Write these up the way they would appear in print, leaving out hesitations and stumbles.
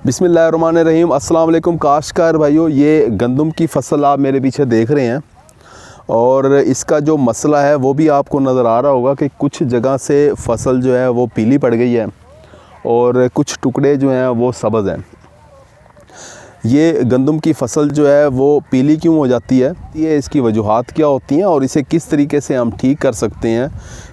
बिस्मिल्लाहिर्रहमानिर्रहीम। अस्सलाम वालेकुम काश्तकार भाइयों, ये गंदम की फसल आप मेरे पीछे देख रहे हैं और इसका जो मसला है वो भी आपको नज़र आ रहा होगा कि कुछ जगह से फसल जो है वो पीली पड़ गई है और कुछ टुकड़े जो हैं वो सब्ज़ हैं। ये गंदम की फसल जो है वो पीली क्यों हो जाती है, ये इसकी वजूहात क्या होती हैं और इसे किस तरीके से हम ठीक कर सकते हैं,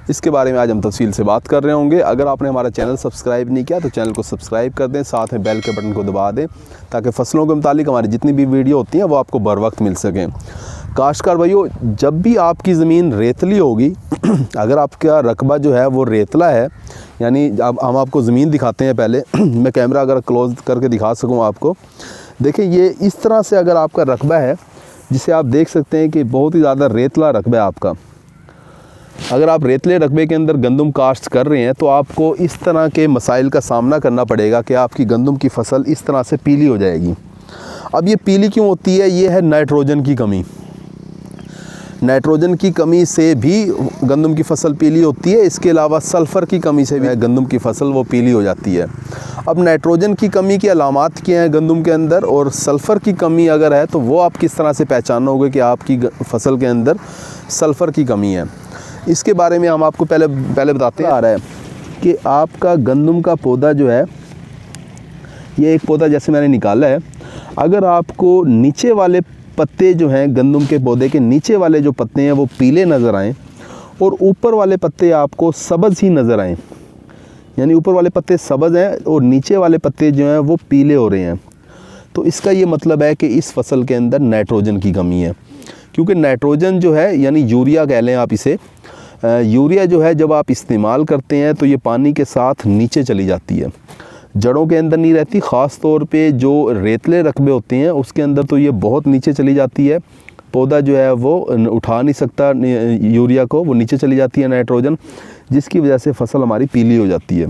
इसके बारे में आज हम तफसील से बात कर रहे होंगे। अगर आपने हमारा चैनल सब्सक्राइब नहीं किया तो चैनल को सब्सक्राइब कर दें, साथ में बेल के बटन को दबा दें ताकि फ़सलों के मुतालिक हमारी जितनी भी वीडियो होती हैं वो आपको बर वक्त मिल सकें। काश्तकार भाइयों, जब भी आपकी ज़मीन रेतली होगी अगर आपका रकबा जो है वो रेतला है, यानी अब हम आपको ज़मीन दिखाते हैं। पहले मैं कैमरा अगर क्लोज करके दिखा सकूँ आपको, देखिए ये इस तरह से अगर आपका रकबा है जिसे आप देख सकते हैं कि बहुत ही ज़्यादा रेतला रकबा है आपका। अगर आप रेतले रकबे के अंदर गंदम काश्त कर रहे हैं तो आपको इस तरह के मसाइल का सामना करना पड़ेगा कि आपकी गंदम की फसल इस तरह से पीली हो जाएगी। अब ये पीली क्यों होती है? ये है नाइट्रोजन की कमी। नाइट्रोजन की कमी से भी गंदम की फसल पीली होती है। इसके अलावा सल्फ़र की कमी से भी गंदम की फसल वो पीली हो जाती है। अब नाइट्रोजन की कमी की अलामात क्या हैं गंदम के अंदर, और सल्फ़र की कमी अगर है तो वो आप किस तरह से पहचानोगे कि आपकी फसल के अंदर सल्फ़र की कमी है, इसके बारे में हम आपको पहले बताते आ रहा है कि आपका गंदम का पौधा जो है, ये एक पौधा जैसे मैंने निकाला है, अगर आपको नीचे वाले पत्ते जो हैं गंदम के पौधे के नीचे वाले जो पत्ते हैं वो पीले नज़र आएँ और ऊपर वाले पत्ते आपको सब्ज़ ही नज़र आएँ, यानी ऊपर वाले पत्ते सब्ज़ हैं और नीचे वाले पत्ते जो हैं वो पीले हो रहे हैं, तो इसका ये मतलब है कि इस फसल के अंदर नाइट्रोजन की कमी है। क्योंकि नाइट्रोजन जो है, यानी यूरिया कह लें आप इसे, यूरिया जो है जब आप इस्तेमाल करते हैं तो ये पानी के साथ नीचे चली जाती है, जड़ों के अंदर नहीं रहती। ख़ास तौर पे जो रेतले रकबे होते हैं उसके अंदर तो ये बहुत नीचे चली जाती है। पौधा जो है वो उठा नहीं सकता यूरिया को, वो नीचे चली जाती है नाइट्रोजन, जिसकी वजह से फसल हमारी पीली हो जाती है।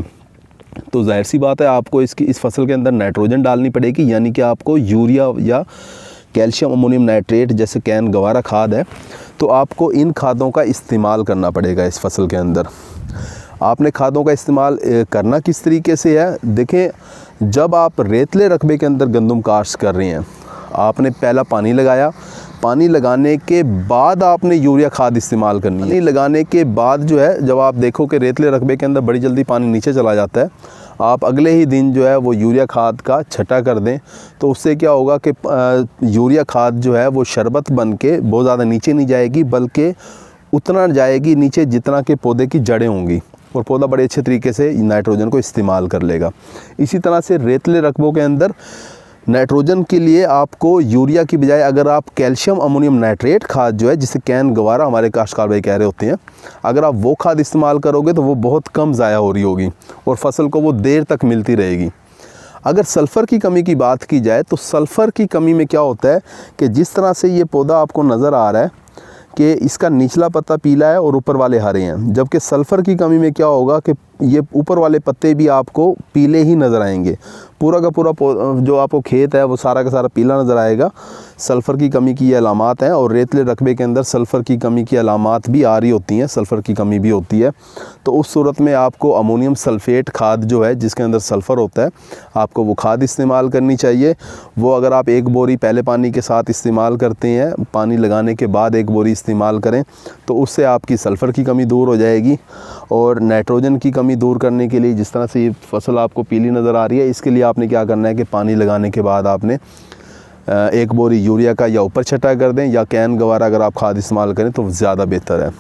तो जाहिर सी बात है आपको इस फसल के अंदर नाइट्रोजन डालनी पड़ेगी, यानी कि आपको यूरिया या कैल्शियम अमोनियम नाइट्रेट जैसे कैन गवारा खाद है, तो आपको इन खादों का इस्तेमाल करना पड़ेगा इस फसल के अंदर। आपने खादों का इस्तेमाल करना किस तरीके से है? देखें, जब आप रेतले रकबे के अंदर गंदम काश्त कर रहे हैं, आपने पहला पानी लगाया, पानी लगाने के बाद आपने यूरिया खाद इस्तेमाल करनी है। पानी लगाने के बाद जो है, जब आप देखो कि रेतले रकबे के अंदर बड़ी जल्दी पानी नीचे चला जाता है, आप अगले ही दिन जो है वो यूरिया खाद का छटा कर दें, तो उससे क्या होगा कि यूरिया खाद जो है वो शरबत बन के बहुत ज़्यादा नीचे नहीं जाएगी, बल्कि उतना जाएगी नीचे जितना कि पौधे की जड़ें होंगी और पौधा बड़े अच्छे तरीके से नाइट्रोजन को इस्तेमाल कर लेगा। इसी तरह से रेतले रकबों के अंदर नाइट्रोजन के लिए आपको यूरिया की बजाय अगर आप कैल्शियम अमोनियम नाइट्रेट खाद जो है, जिसे कैन गवारा हमारे काश्तकार भाई कह रहे होते हैं, अगर आप वो खाद इस्तेमाल करोगे तो वो बहुत कम ज़ाया हो रही होगी और फसल को वो देर तक मिलती रहेगी। अगर सल्फ़र की कमी की बात की जाए तो सल्फ़र की कमी में क्या होता है कि जिस तरह से ये पौधा आपको नज़र आ रहा है कि इसका निचला पत्ता पीला है और ऊपर वाले हरे हैं, जबकि सल्फ़र की कमी में क्या होगा कि ये ऊपर वाले पत्ते भी आपको पीले ही नज़र आएंगे। पूरा का पूरा जो आपको खेत है वो सारा का सारा पीला नज़र आएगा। सल्फ़र की कमी की ये अलामात हैं और रेतले रकबे के अंदर सल्फ़र की कमी की अलामात भी आ रही होती हैं, सल्फ़र की कमी भी होती है। तो उस सूरत में आपको अमोनियम सल्फ़ेट खाद जो है, जिसके अंदर सल्फ़र होता है, आपको वो खाद इस्तेमाल करनी चाहिए। वो अगर आप एक बोरी पहले पानी के साथ इस्तेमाल करते हैं, पानी लगाने के बाद एक बोरी इस्तेमाल करें, तो उससे आपकी सल्फ़र की कमी दूर हो जाएगी। और नाइट्रोजन की कमी दूर करने के लिए, जिस तरह से ये फसल आपको पीली नज़र आ रही है, इसके लिए आपने क्या करना है कि पानी लगाने के बाद आपने एक बोरी यूरिया का या ऊपर छटा कर दें या कैन गवारा अगर आप खाद इस्तेमाल करें तो ज़्यादा बेहतर है।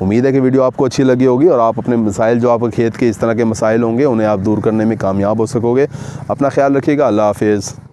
उम्मीद है कि वीडियो आपको अच्छी लगी होगी और आप अपने मसाइल, जो आपके खेत के इस तरह के मसाइल होंगे, उन्हें आप दूर करने में कामयाब हो सकोगे। अपना ख्याल रखिएगा। अल्लाह हाफ़िज़।